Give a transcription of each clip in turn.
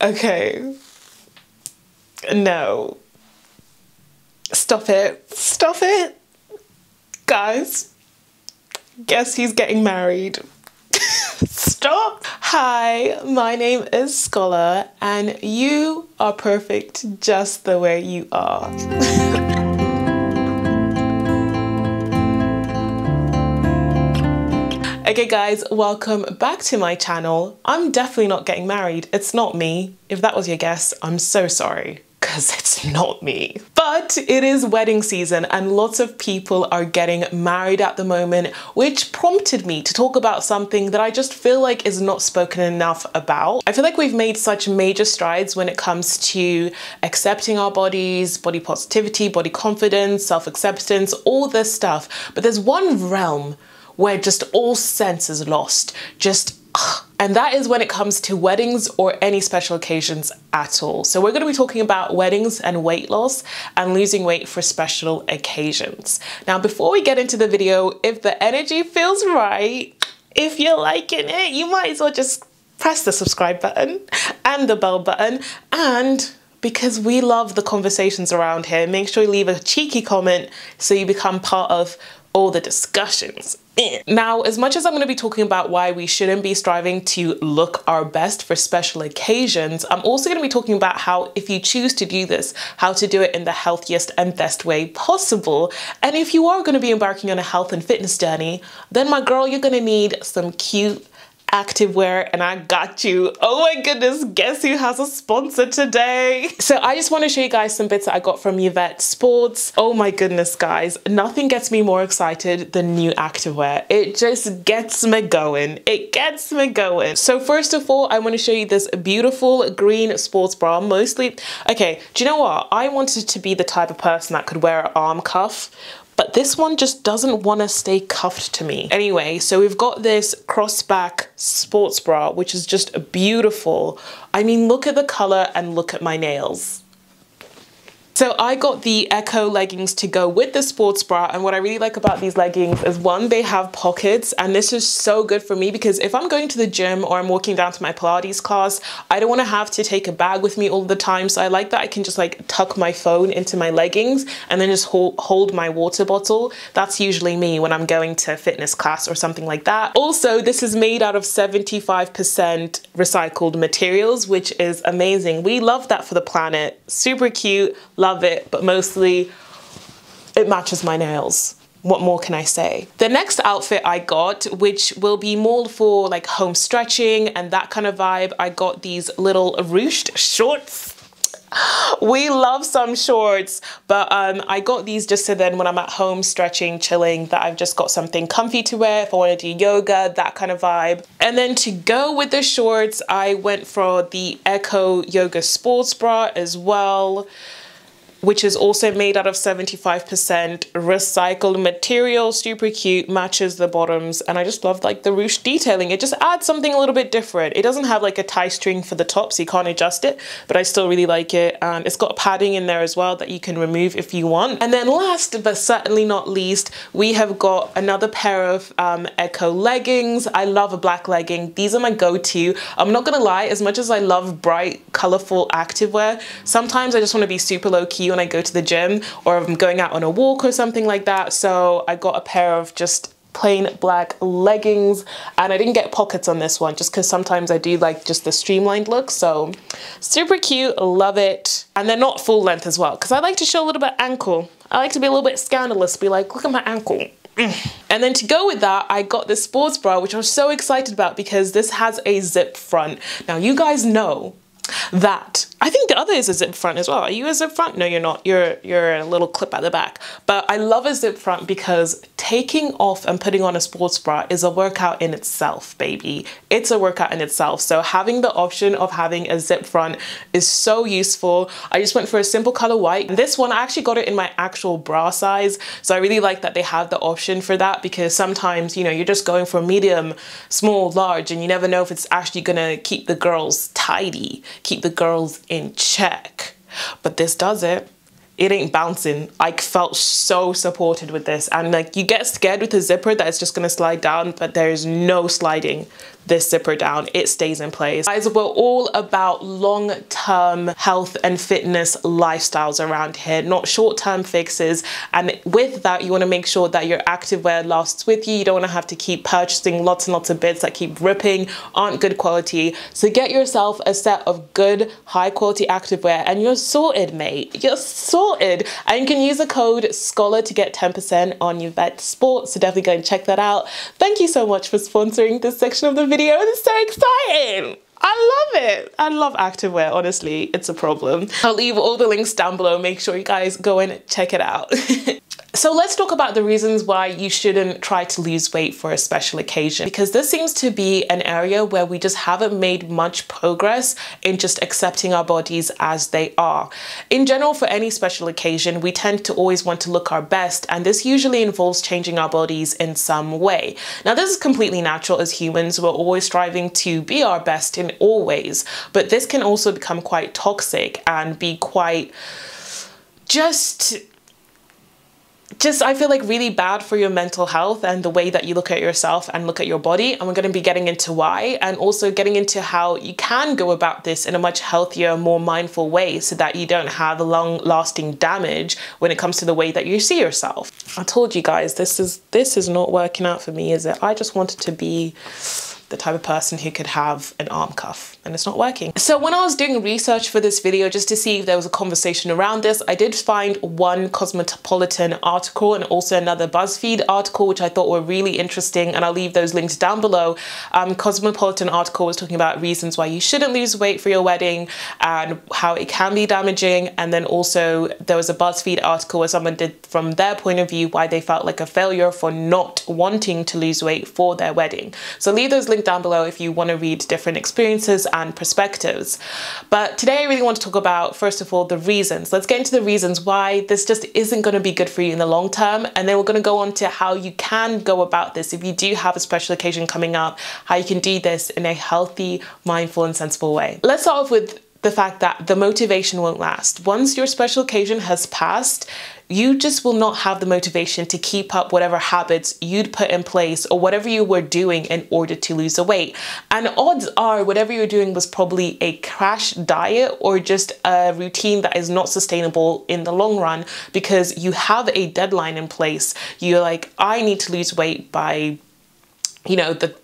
Okay. No. Stop it. Stop it. Guys, guess he's getting married. Stop. Hi, my name is Scola, and you are perfect just the way you are. Okay guys, welcome back to my channel. I'm definitely not getting married. It's not me. If that was your guess, I'm so sorry, because it's not me. But it is wedding season and lots of people are getting married at the moment, which prompted me to talk about something that I just feel like is not spoken enough about. I feel like we've made such major strides when it comes to accepting our bodies, body positivity, body confidence, self-acceptance, all this stuff. But there's one realm where just all sense is lost, and that is when it comes to weddings or any special occasions at all. So we're going to be talking about weddings and weight loss and losing weight for special occasions. Now, before we get into the video, if the energy feels right, if you're liking it, you might as well just press the subscribe button and the bell button. And because we love the conversations around here, make sure you leave a cheeky comment so you become part of all the discussions. Now, as much as I'm going to be talking about why we shouldn't be striving to look our best for special occasions, I'm also going to be talking about how, if you choose to do this, how to do it in the healthiest and best way possible. And if you are going to be embarking on a health and fitness journey, then my girl, you're going to need some cute activewear, and I got you. Oh my goodness, guess who has a sponsor today? So I just want to show you guys some bits that I got from Yvette Sports. Oh my goodness, guys, nothing gets me more excited than new activewear. It just gets me going. It gets me going. So first of all, I want to show you this beautiful green sports bra. Mostly, okay, do you know what? I wanted to be the type of person that could wear an arm cuff, but this one just doesn't want to stay cuffed to me. Anyway, so we've got this crossback sports bra, which is just beautiful. I mean, look at the color and look at my nails. So I got the Echo leggings to go with the sports bra, and what I really like about these leggings is, one, they have pockets, and this is so good for me because if I'm going to the gym or I'm walking down to my Pilates class, I don't want to have to take a bag with me all the time. So I like that I can just like tuck my phone into my leggings and then just hold my water bottle. That's usually me when I'm going to fitness class or something like that. Also, this is made out of 75% recycled materials, which is amazing. We love that for the planet. Super cute. Love it, but mostly it matches my nails. What more can I say? The next outfit I got, which will be more for like home stretching and that kind of vibe, I got these little ruched shorts. We love some shorts, but I got these just so then when I'm at home stretching, chilling, that I've just got something comfy to wear if I want to do yoga, that kind of vibe. And then to go with the shorts, I went for the Echo Yoga Sports Bra as well, which is also made out of 75% recycled material. Super cute, matches the bottoms, and I just love like the ruched detailing. It just adds something a little bit different. It doesn't have like a tie string for the top, so you can't adjust it, but I still really like it. And it's got padding in there as well that you can remove if you want. And then last but certainly not least, we have got another pair of Echo leggings. I love a black legging. These are my go-to. I'm not gonna lie, as much as I love bright, colorful activewear, sometimes I just want to be super low-key when I go to the gym or if I'm going out on a walk or something like that. So I got a pair of just plain black leggings, and I didn't get pockets on this one just because sometimes I do like just the streamlined look. So super cute, love it. And they're not full length as well because I like to show a little bit ankle. I like to be a little bit scandalous, be like, look at my ankle. And then to go with that, I got this sports bra, which I was so excited about because this has a zip front. Now you guys know that I think the other is a zip front as well. Are you a zip front? No, you're not. You're a little clip at the back. But I love a zip front because taking off and putting on a sports bra is a workout in itself, baby. It's a workout in itself. So having the option of having a zip front is so useful. I just went for a simple color white. And this one, I actually got it in my actual bra size. So I really like that they have the option for that because sometimes, you know, you're just going for medium, small, large, and you never know if it's actually gonna keep the girls tidy, keep the girls in check. But this does it. It ain't bouncing. I felt so supported with this, and like you get scared with a zipper that it's just gonna slide down, but there is no sliding. this zipper down, it stays in place. Guys, we're all about long-term health and fitness lifestyles around here, not short-term fixes. And with that, you want to make sure that your activewear lasts with you. You don't want to have to keep purchasing lots and lots of bits that keep ripping, aren't good quality. So get yourself a set of good, high-quality activewear and you're sorted, mate. You're sorted. And you can use the code Scola to get 10% on Yvette Sports. So definitely go and check that out. Thank you so much for sponsoring this section of the video. It's so exciting. I love it. I love activewear, honestly. It's a problem. I'll leave all the links down below. Make sure you guys go and check it out. So let's talk about the reasons why you shouldn't try to lose weight for a special occasion, because this seems to be an area where we just haven't made much progress in just accepting our bodies as they are. In general, for any special occasion, we tend to always want to look our best, and this usually involves changing our bodies in some way. Now, this is completely natural as humans. We're always striving to be our best in all ways, but this can also become quite toxic and be quite I feel like really bad for your mental health and the way that you look at yourself and look at your body. And we're going to be getting into why, and also getting into how you can go about this in a much healthier, more mindful way so that you don't have long-lasting damage when it comes to the way that you see yourself. I told you guys, this is not working out for me, is it? I just wanted to be the type of person who could have an arm cuff, and it's not working. So when I was doing research for this video, just to see if there was a conversation around this, I did find one Cosmopolitan article and also another BuzzFeed article, which I thought were really interesting, and I'll leave those links down below. Cosmopolitan article was talking about reasons why you shouldn't lose weight for your wedding and how it can be damaging. And then also there was a BuzzFeed article where someone did from their point of view why they felt like a failure for not wanting to lose weight for their wedding. So leave those links down below if you want to read different experiences and perspectives. But today I really want to talk about, first of all, the reasons. Let's get into the reasons why this just isn't going to be good for you in the long term, and then we're going to go on to how you can go about this if you do have a special occasion coming up, how you can do this in a healthy, mindful and sensible way. Let's start off with the fact that the motivation won't last. Once your special occasion has passed, you just will not have the motivation to keep up whatever habits you'd put in place or whatever you were doing in order to lose the weight. And odds are whatever you're doing was probably a crash diet or just a routine that is not sustainable in the long run, because you have a deadline in place. You're like, I need to lose weight by, you know, the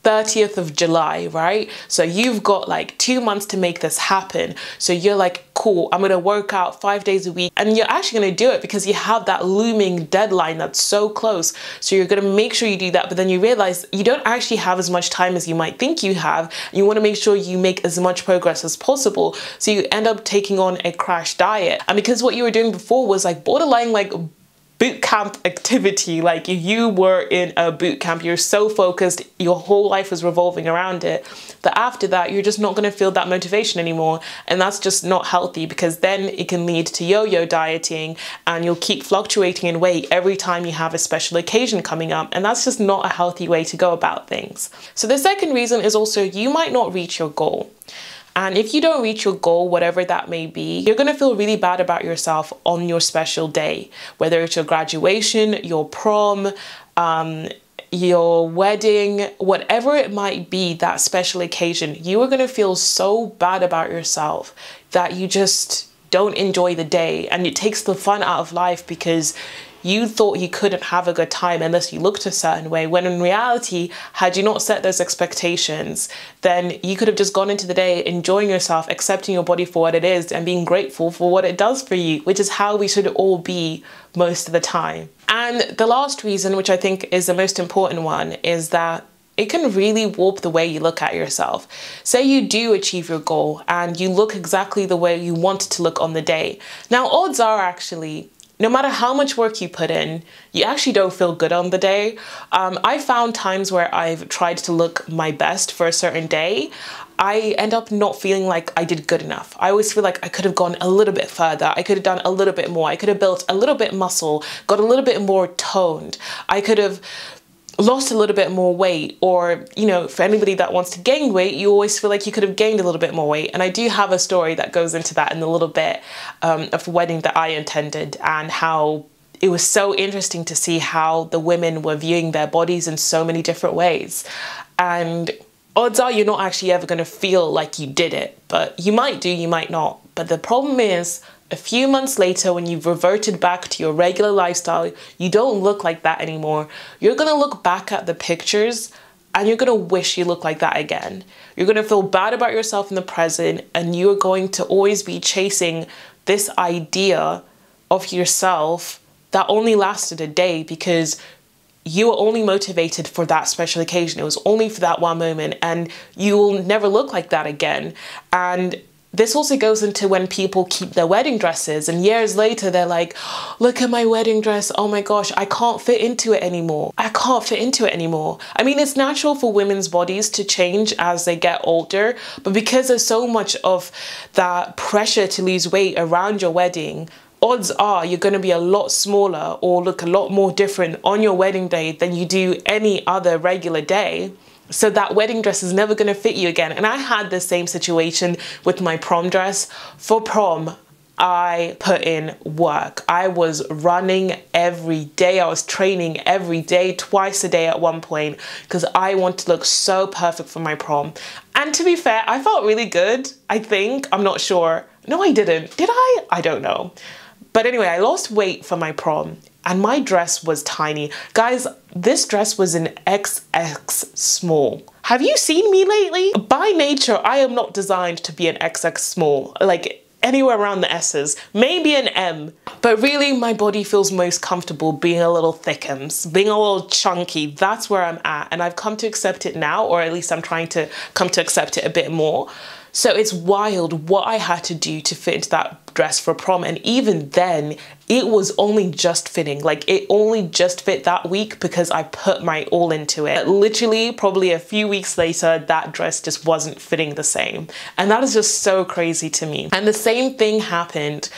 30th of July, right? So you've got like 2 months to make this happen. So you're like, cool, I'm gonna work out 5 days a week, and you're actually gonna do it because you have that looming deadline that's so close. So you're gonna make sure you do that, but then you realize you don't actually have as much time as you might think you have. You wanna make sure you make as much progress as possible. So you end up taking on a crash diet. And because what you were doing before was like borderline like boot camp activity, like if you were in a boot camp, you're so focused, your whole life was revolving around it, that after that you're just not going to feel that motivation anymore. And that's just not healthy, because then it can lead to yo-yo dieting and you'll keep fluctuating in weight every time you have a special occasion coming up, and that's just not a healthy way to go about things. So the second reason is also you might not reach your goal. And if you don't reach your goal, whatever that may be, you're going to feel really bad about yourself on your special day, whether it's your graduation, your prom, your wedding, whatever it might be, that special occasion, you are going to feel so bad about yourself that you just don't enjoy the day, and it takes the fun out of life because you thought you couldn't have a good time unless you looked a certain way, when in reality, had you not set those expectations, then you could have just gone into the day enjoying yourself, accepting your body for what it is and being grateful for what it does for you, which is how we should all be most of the time. And the last reason, which I think is the most important one, is that it can really warp the way you look at yourself. Say you do achieve your goal and you look exactly the way you want to look on the day. Now, odds are actually, no matter how much work you put in, you actually don't feel good on the day. I found times where I've tried to look my best for a certain day, I end up not feeling like I did good enough. I always feel like I could have gone a little bit further. I could have done a little bit more. I could have built a little bit muscle, got a little bit more toned. I could have lost a little bit more weight, or, you know, for anybody that wants to gain weight, you always feel like you could have gained a little bit more weight. And I do have a story that goes into that in a little bit, of the wedding that I attended, and how it was so interesting to see how the women were viewing their bodies in so many different ways. And odds are you're not actually ever going to feel like you did it. But you might do, you might not. But the problem is, a few months later, when you've reverted back to your regular lifestyle, you don't look like that anymore. You're going to look back at the pictures and you're going to wish you looked like that again. You're going to feel bad about yourself in the present, and you're going to always be chasing this idea of yourself that only lasted a day because you were only motivated for that special occasion. It was only for that one moment, and you will never look like that again. And this also goes into when people keep their wedding dresses and years later they're like, look at my wedding dress, oh my gosh, I can't fit into it anymore. I can't fit into it anymore. I mean, it's natural for women's bodies to change as they get older, but because there's so much of that pressure to lose weight around your wedding, odds are you're going to be a lot smaller or look a lot more different on your wedding day than you do any other regular day. So that wedding dress is never going to fit you again. And I had the same situation with my prom dress. For prom, I put in work. I was running every day. I was training every day, twice a day at one point, because I want to look so perfect for my prom. And to be fair, I felt really good, I think. I'm not sure. No, I didn't. Did I? I don't know. But anyway, I lost weight for my prom. And my dress was tiny. Guys, this dress was an XX small. Have you seen me lately? By nature, I am not designed to be an XX small, like anywhere around the S's, maybe an M. But really, my body feels most comfortable being a little thickums, being a little chunky. That's where I'm at. And I've come to accept it now, or at least I'm trying to come to accept it a bit more. So it's wild what I had to do to fit into that dress for prom. And even then, it was only just fitting. Like, it only just fit that week because I put my all into it. Literally, probably a few weeks later, that dress just wasn't fitting the same. And that is just so crazy to me. And the same thing happened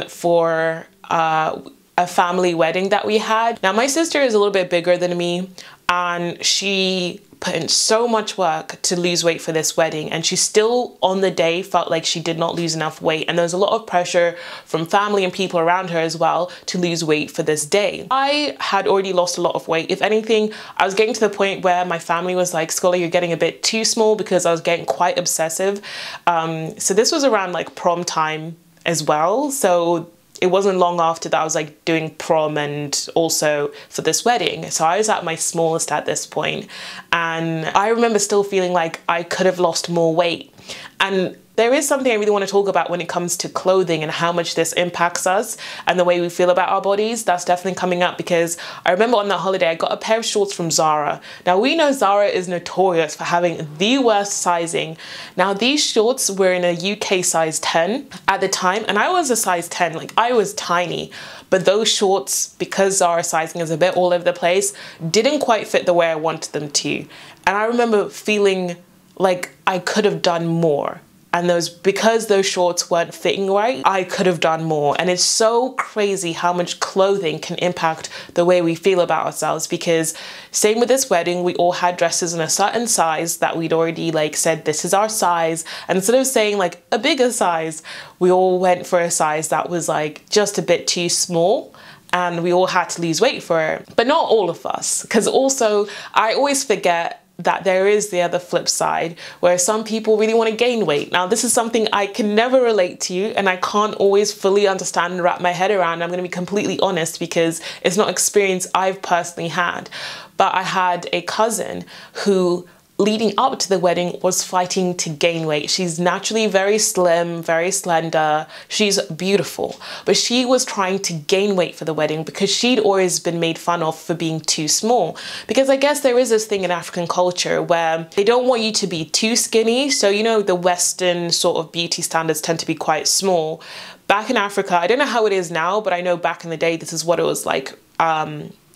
for a family wedding that we had. Now, my sister is a little bit bigger than me, and she put in so much work to lose weight for this wedding, and she still on the day felt like she did not lose enough weight, and there was a lot of pressure from family and people around her as well to lose weight for this day. I had already lost a lot of weight. If anything, I was getting to the point where my family was like, Scola, you're getting a bit too small, because I was getting quite obsessive. So this was around like prom time as well, so it wasn't long after that I was like doing prom and also for this wedding. So I was at my smallest at this point, and I remember still feeling like I could have lost more weight. And there is something I really want to talk about when it comes to clothing and how much this impacts us and the way we feel about our bodies. That's definitely coming up, because I remember on that holiday, I got a pair of shorts from Zara. Now, we know Zara is notorious for having the worst sizing. Now, these shorts were in a UK size 10 at the time, and I was a size 10, like I was tiny. But those shorts, because Zara sizing is a bit all over the place, didn't quite fit the way I wanted them to. And I remember feeling like I could have done more. And because those shorts weren't fitting right, I could have done more. And it's so crazy how much clothing can impact the way we feel about ourselves, because same with this wedding, we all had dresses in a certain size that we'd already like said, this is our size. And instead of saying like a bigger size, we all went for a size that was like just a bit too small. And we all had to lose weight for it. But not all of us, because also I always forget that there is the other flip side where some people really want to gain weight. Now, this is something I can never relate to, and I can't always fully understand and wrap my head around. I'm going to be completely honest, because it's not experience I've personally had. But I had a cousin who, leading up to the wedding, was fighting to gain weight. She's naturally very slim, very slender. She's beautiful, but she was trying to gain weight for the wedding because she'd always been made fun of for being too small. Because I guess there is this thing in African culture where they don't want you to be too skinny. So, you know, the Western sort of beauty standards tend to be quite small. Back in Africa, I don't know how it is now, but I know back in the day, this is what it was like.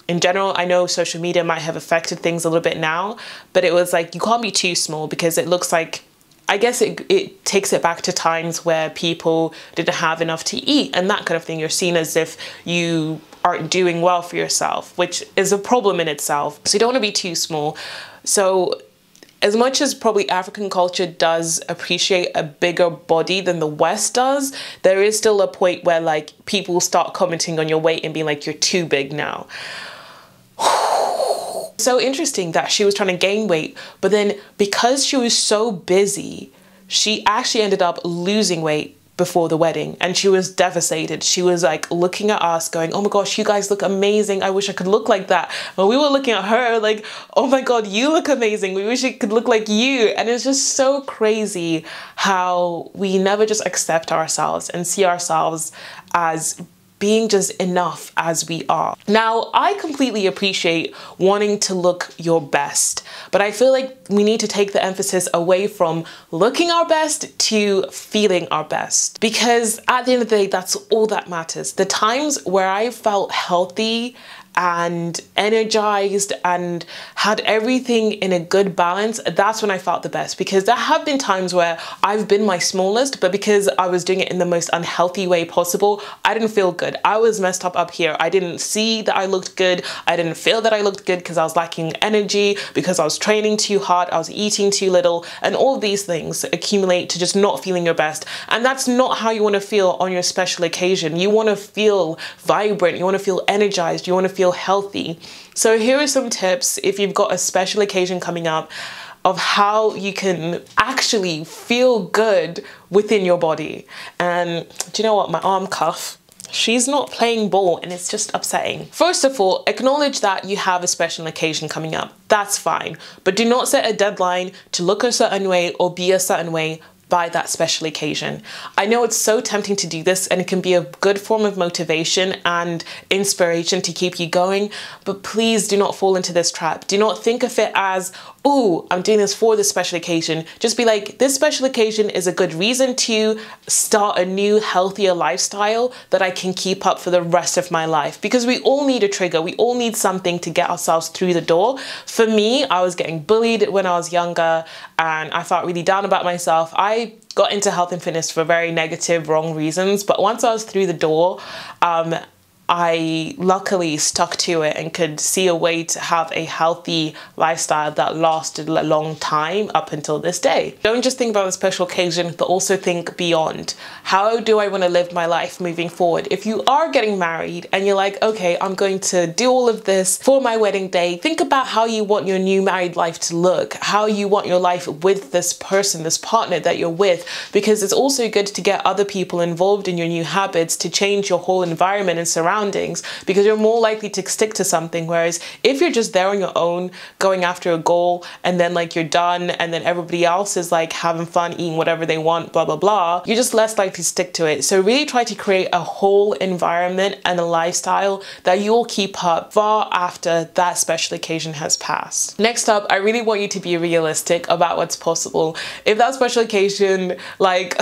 In general, I know social media might have affected things a little bit now, but it was like, you can't be too small, because it looks like, I guess it takes it back to times where people didn't have enough to eat and that kind of thing. You're seen as if you aren't doing well for yourself, which is a problem in itself. So you don't want to be too small. So as much as probably African culture does appreciate a bigger body than the West does, there is still a point where like people start commenting on your weight and being like, you're too big now. So interesting that she was trying to gain weight, but then because she was so busy, she actually ended up losing weight before the wedding, and she was devastated. She was like looking at us going, oh my gosh, you guys look amazing. I wish I could look like that. And we were looking at her like, oh my God, you look amazing. We wish it could look like you. And it's just so crazy how we never just accept ourselves and see ourselves as being just enough as we are. Now, I completely appreciate wanting to look your best, but I feel like we need to take the emphasis away from looking our best to feeling our best. Because at the end of the day, that's all that matters. The times where I felt healthy and energized and had everything in a good balance, that's when I felt the best. Because there have been times where I've been my smallest, but because I was doing it in the most unhealthy way possible, I didn't feel good. I was messed up here. I didn't see that I looked good. I didn't feel that I looked good because I was lacking energy, because I was training too hard, I was eating too little, and all of these things accumulate to just not feeling your best. And that's not how you want to feel on your special occasion. You want to feel vibrant, you want to feel energized, you want to feel healthy. So here are some tips if you've got a special occasion coming up of how you can actually feel good within your body. And do you know what? My arm cuff, she's not playing ball and it's just upsetting. First of all, acknowledge that you have a special occasion coming up. That's fine. But do not set a deadline to look a certain way or be a certain way by that special occasion. I know it's so tempting to do this, and it can be a good form of motivation and inspiration to keep you going, but please do not fall into this trap. Do not think of it as, oh, I'm doing this for this special occasion. Just be like, this special occasion is a good reason to start a new, healthier lifestyle that I can keep up for the rest of my life. Because we all need a trigger. We all need something to get ourselves through the door. For me, I was getting bullied when I was younger and I felt really down about myself. I got into health and fitness for very negative, wrong reasons. But once I was through the door, I luckily stuck to it and could see a way to have a healthy lifestyle that lasted a long time up until this day. Don't just think about the special occasion, but also think beyond. How do I want to live my life moving forward? If you are getting married and you're like, okay, I'm going to do all of this for my wedding day, think about how you want your new married life to look, how you want your life with this person, this partner that you're with, because it's also good to get other people involved in your new habits to change your whole environment and surroundings, because you're more likely to stick to something. Whereas if you're just there on your own going after a goal and then like you're done and then everybody else is like having fun eating whatever they want, blah blah blah, you're just less likely to stick to it. So really try to create a whole environment and a lifestyle that you'll keep up far after that special occasion has passed. Next up, I really want you to be realistic about what's possible. If that special occasion, like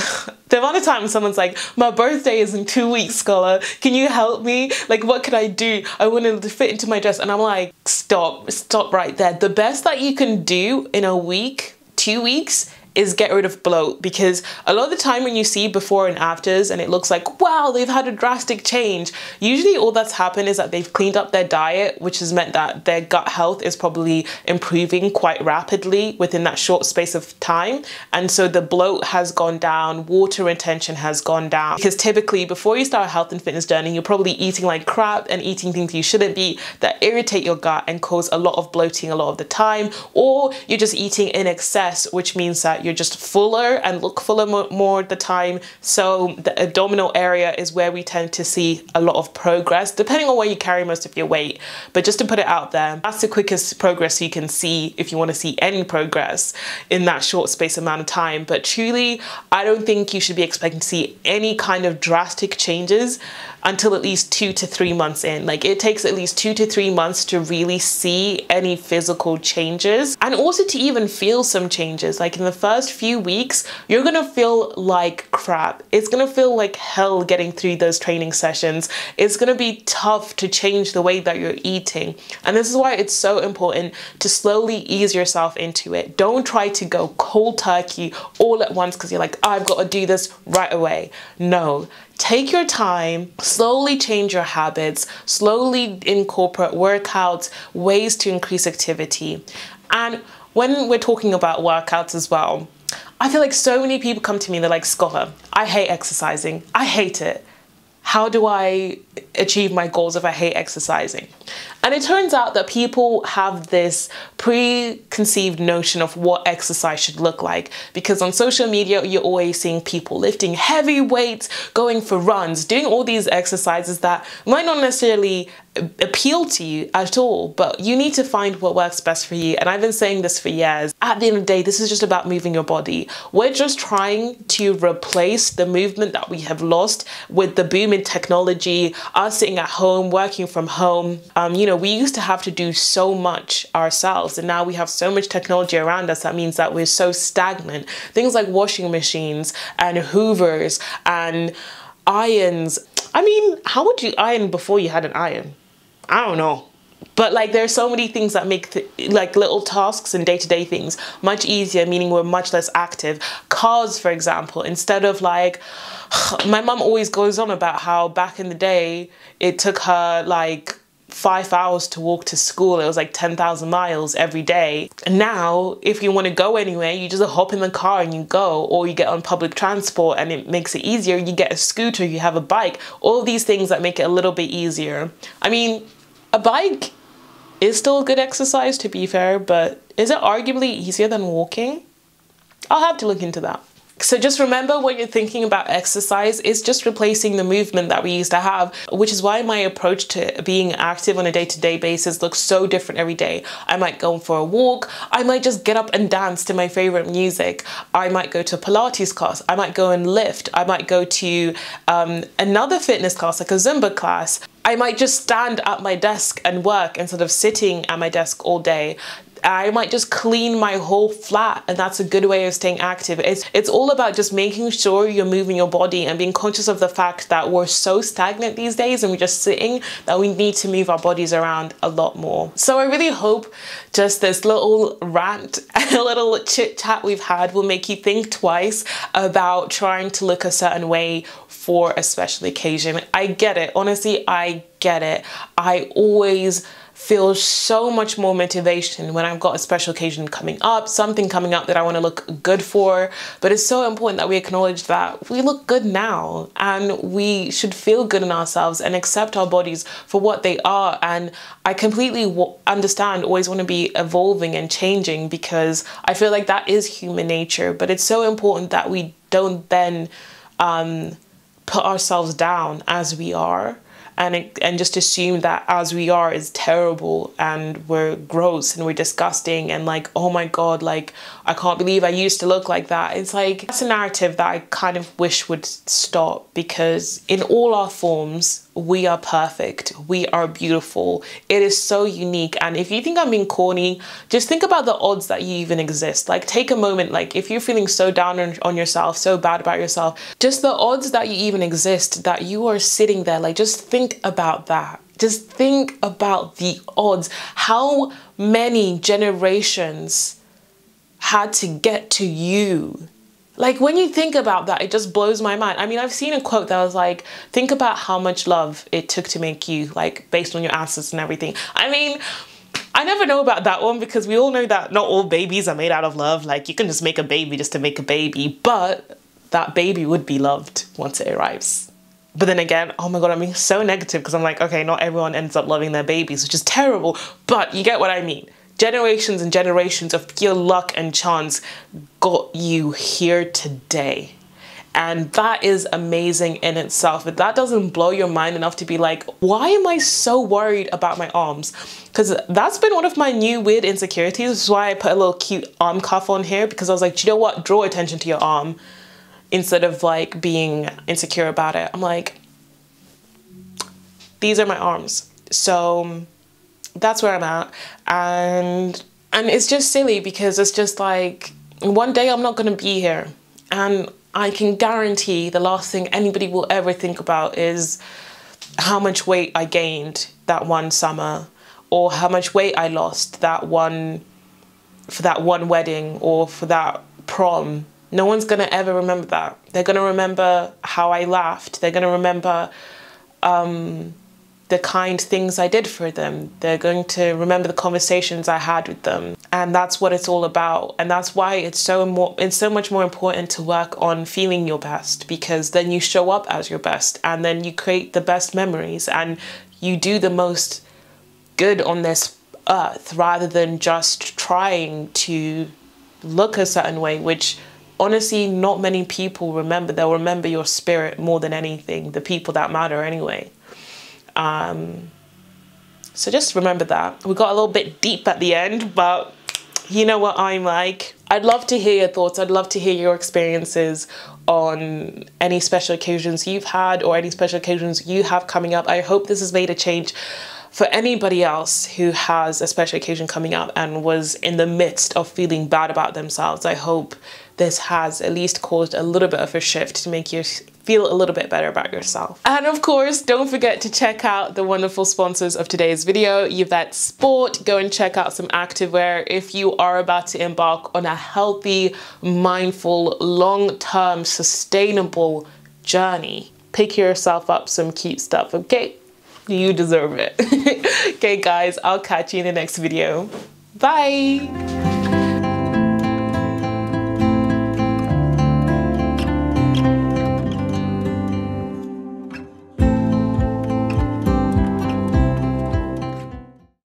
the amount of times someone's like, my birthday is in 2 weeks, Scola, can you help me? Like, what can I do? I want to fit into my dress. And I'm like, stop right there. The best that you can do in a week, 2 weeks, is get rid of bloat. Because a lot of the time when you see before and afters and it looks like, wow, they've had a drastic change, usually all that's happened is that they've cleaned up their diet, which has meant that their gut health is probably improving quite rapidly within that short space of time. And so the bloat has gone down, water retention has gone down. Because typically before you start a health and fitness journey, you're probably eating like crap and eating things you shouldn't be that irritate your gut and cause a lot of bloating a lot of the time, or you're just eating in excess, which means that you're just fuller and look fuller more at the time. So the abdominal area is where we tend to see a lot of progress, depending on where you carry most of your weight. But just to put it out there, that's the quickest progress you can see if you want to see any progress in that short space amount of time. But truly, I don't think you should be expecting to see any kind of drastic changes until at least 2 to 3 months in. Like, it takes at least 2 to 3 months to really see any physical changes, and also to even feel some changes. Like in the first few weeks, you're gonna feel like crap. It's gonna feel like hell getting through those training sessions. It's gonna be tough to change the way that you're eating. And this is why it's so important to slowly ease yourself into it. Don't try to go cold turkey all at once because you're like, I've got to do this right away. No. Take your time, slowly change your habits, slowly incorporate workouts, ways to increase activity. And when we're talking about workouts as well, I feel like so many people come to me, they're like, Scola, I hate exercising. I hate it. how do I achieve my goals if I hate exercising? And it turns out that people have this preconceived notion of what exercise should look like, because on social media, you're always seeing people lifting heavy weights, going for runs, doing all these exercises that might not necessarily appeal to you at all, but you need to find what works best for you. And I've been saying this for years. At the end of the day, this is just about moving your body. We're just trying to replace the movement that we have lost with the boom in technology, us sitting at home, working from home. You know, we used to have to do so much ourselves, and now we have so much technology around us that means that we're so stagnant. Things like washing machines and hoovers and irons. I mean, how would you iron before you had an iron? I don't know. But like, there's so many things that make like little tasks and day-to-day things much easier, meaning we're much less active. Cars, for example, instead of like, my mum always goes on about how back in the day, it took her like 5 hours to walk to school. It was like 10,000 miles every day. And now, if you want to go anywhere, you just hop in the car and you go, or you get on public transport and it makes it easier. You get a scooter, you have a bike, all of these things that make it a little bit easier. I mean, a bike is still a good exercise, to be fair, but is it arguably easier than walking? I'll have to look into that. So just remember, when you're thinking about exercise, it's just replacing the movement that we used to have, which is why my approach to being active on a day-to-day basis looks so different every day. I might go for a walk. I might just get up and dance to my favorite music. I might go to a Pilates class. I might go and lift. I might go to another fitness class, like a Zumba class. I might just stand at my desk and work instead of sitting at my desk all day. I might just clean my whole flat, and that's a good way of staying active. It's all about just making sure you're moving your body and being conscious of the fact that we're so stagnant these days and we're just sitting, that we need to move our bodies around a lot more. So I really hope just this little rant and a little chit chat we've had will make you think twice about trying to look a certain way for a special occasion. I get it. Honestly, I get it. I always feel so much more motivation when I've got a special occasion coming up, something coming up that I want to look good for. But it's so important that we acknowledge that we look good now, and we should feel good in ourselves and accept our bodies for what they are. And I completely understand, always want to be evolving and changing, because I feel like that is human nature. But it's so important that we don't then put ourselves down as we are, and just assume that as we are is terrible and we're gross and we're disgusting and like, oh my God, like, I can't believe I used to look like that. It's like, that's a narrative that I kind of wish would stop, because in all our forms, we are perfect. We are beautiful. It is so unique. And if you think I'm being corny, just think about the odds that you even exist. Like, take a moment. Like, if you're feeling so down on yourself, so bad about yourself, just the odds that you even exist, that you are sitting there, like, just think about that. Just think about the odds. How many generations had to get to you? Like, when you think about that, it just blows my mind. I mean, I've seen a quote that was like, think about how much love it took to make you, like, based on your ancestors and everything. I mean, I never know about that one, because we all know that not all babies are made out of love. Like, you can just make a baby just to make a baby, but that baby would be loved once it arrives. But then again, oh my God, I'm being so negative, because I'm like, okay, not everyone ends up loving their babies, which is terrible, but you get what I mean. Generations and generations of pure luck and chance got you here today. And that is amazing in itself. But that doesn't blow your mind enough to be like, why am I so worried about my arms? Because that's been one of my new weird insecurities. This is why I put a little cute arm cuff on here, because I was like, do you know what? Draw attention to your arm instead of like being insecure about it. I'm like, these are my arms. So that's where I'm at. And it's just silly, because it's just like, one day I'm not going to be here, and I can guarantee the last thing anybody will ever think about is how much weight I gained that one summer, or how much weight I lost for that one wedding or for that prom. No one's going to ever remember that. They're going to remember how I laughed. They're going to remember the kind things I did for them. They're going to remember the conversations I had with them. And that's what it's all about. And that's why it's so much more important to work on feeling your best, because then you show up as your best and then you create the best memories and you do the most good on this earth, rather than just trying to look a certain way, which honestly not many people remember. They'll remember your spirit more than anything, the people that matter anyway. So just remember that. We got a little bit deep at the end, but you know what I'm like. I'd love to hear your thoughts. I'd love to hear your experiences on any special occasions you've had or any special occasions you have coming up. I hope this has made a change for anybody else who has a special occasion coming up and was in the midst of feeling bad about themselves. I hope this has at least caused a little bit of a shift to make you feel a little bit better about yourself. And of course, don't forget to check out the wonderful sponsors of today's video, Yvette Sport. Go and check out some activewear if you are about to embark on a healthy, mindful, long-term, sustainable journey. Pick yourself up some cute stuff, okay? You deserve it. Okay, guys, I'll catch you in the next video. Bye.